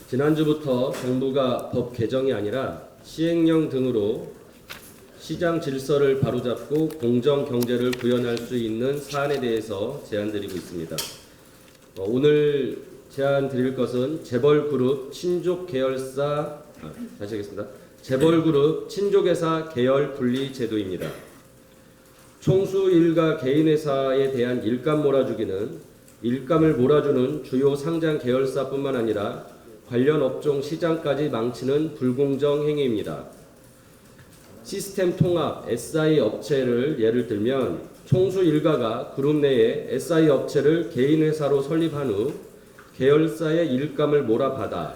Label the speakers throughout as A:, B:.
A: 지난주부터 정부가 법 개정이 아니라 시행령 등으로 시장 질서를 바로잡고 공정 경제를 구현할 수 있는 사안에 대해서 제안드리고 있습니다. 오늘 제안 드릴 것은 재벌그룹 친족 계열사 다시 하겠습니다. 재벌그룹 친족회사 계열 분리 제도입니다. 총수 일가 개인회사에 대한 일감 몰아주기는 일감을 몰아주는 주요 상장 계열사뿐만 아니라 관련 업종 시장까지 망치는 불공정 행위입니다. 시스템 통합 SI 업체를 예를 들면 총수 일가가 그룹 내에 SI 업체를 개인회사로 설립한 후 계열사의 일감을 몰아받아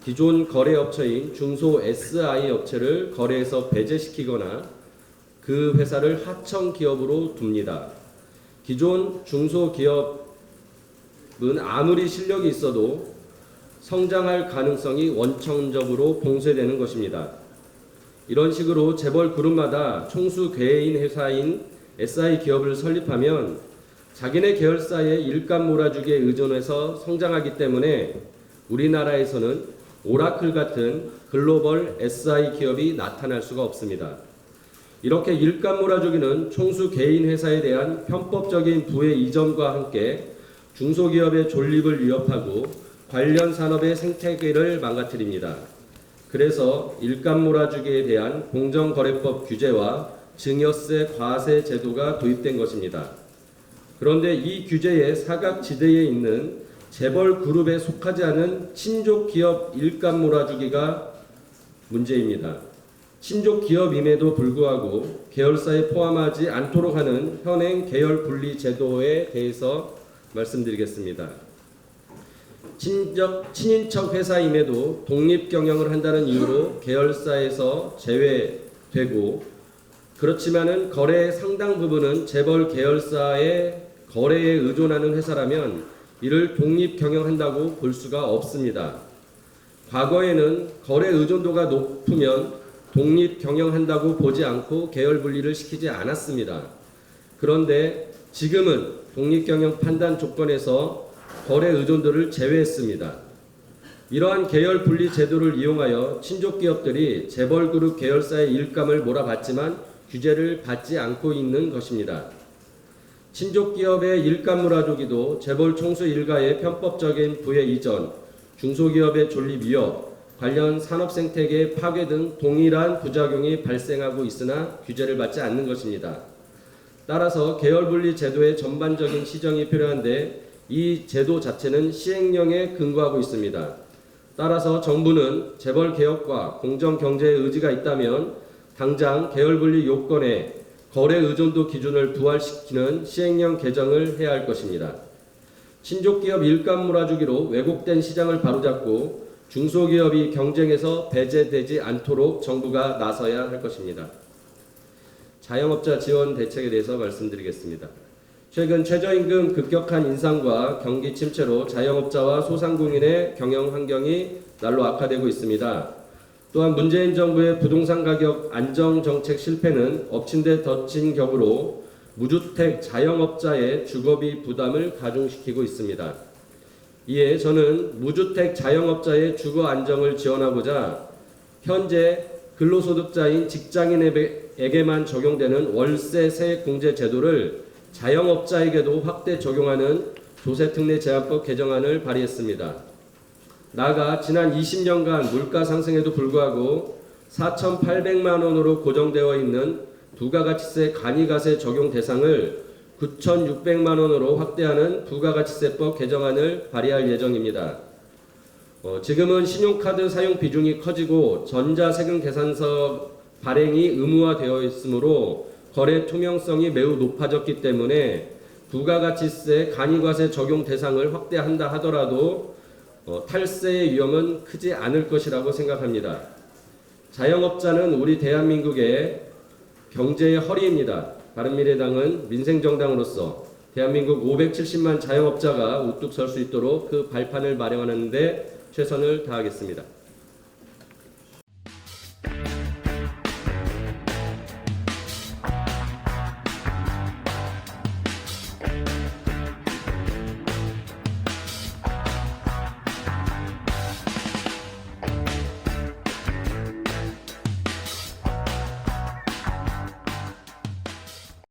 A: 기존 거래업체인 중소 SI 업체를 거래에서 배제시키거나 그 회사를 하청기업으로 둡니다. 기존 중소기업은 아무리 실력이 있어도 성장할 가능성이 원천적으로 봉쇄되는 것입니다. 이런 식으로 재벌 그룹마다 총수 개인 회사인 SI 기업을 설립하면 자기네 계열사의 일감 몰아주기에 의존해서 성장하기 때문에 우리나라에서는 오라클 같은 글로벌 SI 기업이 나타날 수가 없습니다. 이렇게 일감 몰아주기는 총수 개인 회사에 대한 편법적인 부의 이전과 함께 중소기업의 존립을 위협하고 관련 산업의 생태계를 망가뜨립니다. 그래서 일감 몰아주기에 대한 공정거래법 규제와 증여세 과세 제도가 도입된 것입니다. 그런데 이 규제의 사각지대에 있는 재벌 그룹에 속하지 않은 친족 기업 일감 몰아주기가 문제입니다. 친족 기업임에도 불구하고 계열사에 포함하지 않도록 하는 현행 계열 분리 제도에 대해서 말씀드리겠습니다. 친인척 회사임에도 독립 경영을 한다는 이유로 계열사에서 제외되고, 그렇지만은 거래의 상당 부분은 재벌 계열사의 거래에 의존하는 회사라면 이를 독립 경영한다고 볼 수가 없습니다. 과거에는 거래 의존도가 높으면 독립 경영한다고 보지 않고 계열 분리를 시키지 않았습니다. 그런데 지금은 독립 경영 판단 조건에서 거래 의존도를 제외했습니다. 이러한 계열 분리 제도를 이용하여 친족 기업들이 재벌 그룹 계열사의 일감을 몰아받지만 규제를 받지 않고 있는 것입니다. 친족 기업의 일감 몰아주기도 재벌 총수 일가의 편법적인 부의 이전, 중소기업의 존립 위협, 관련 산업 생태계 파괴 등 동일한 부작용이 발생하고 있으나 규제를 받지 않는 것입니다. 따라서 계열 분리 제도의 전반적인 시정이 필요한데 이 제도 자체는 시행령에 근거하고 있습니다. 따라서 정부는 재벌 개혁과 공정 경제의 의지가 있다면 당장 계열 분리 요건에 거래 의존도 기준을 부활시키는 시행령 개정을 해야 할 것입니다. 친족 기업 일감 몰아주기로 왜곡된 시장을 바로잡고 중소기업이 경쟁에서 배제되지 않도록 정부가 나서야 할 것입니다. 자영업자 지원 대책에 대해서 말씀드리겠습니다. 최근 최저임금 급격한 인상과 경기 침체로 자영업자와 소상공인의 경영 환경이 날로 악화되고 있습니다. 또한 문재인 정부의 부동산 가격 안정 정책 실패는 엎친 데 덮친 격으로 무주택 자영업자의 주거비 부담을 가중시키고 있습니다. 이에 저는 무주택 자영업자의 주거 안정을 지원하고자 현재 근로소득자인 직장인에게만 적용되는 월세 세액 공제 제도를 자영업자에게도 확대 적용하는 조세특례 제한법 개정안을 발의했습니다. 나아가 지난 20년간 물가 상승에도 불구하고 4,800만 원으로 고정되어 있는 부가가치세 간이가세 적용 대상을 9,600만 원으로 확대하는 부가가치세법 개정안을 발의할 예정입니다. 지금은 신용카드 사용 비중이 커지고 전자세금 계산서 발행이 의무화되어 있으므로 거래 투명성이 매우 높아졌기 때문에 부가가치세 간이과세 적용 대상을 확대한다 하더라도 탈세의 위험은 크지 않을 것이라고 생각합니다. 자영업자는 우리 대한민국의 경제의 허리입니다. 바른미래당은 민생정당으로서 대한민국 570만 자영업자가 우뚝 설 수 있도록 그 발판을 마련하는 데 최선을 다하겠습니다.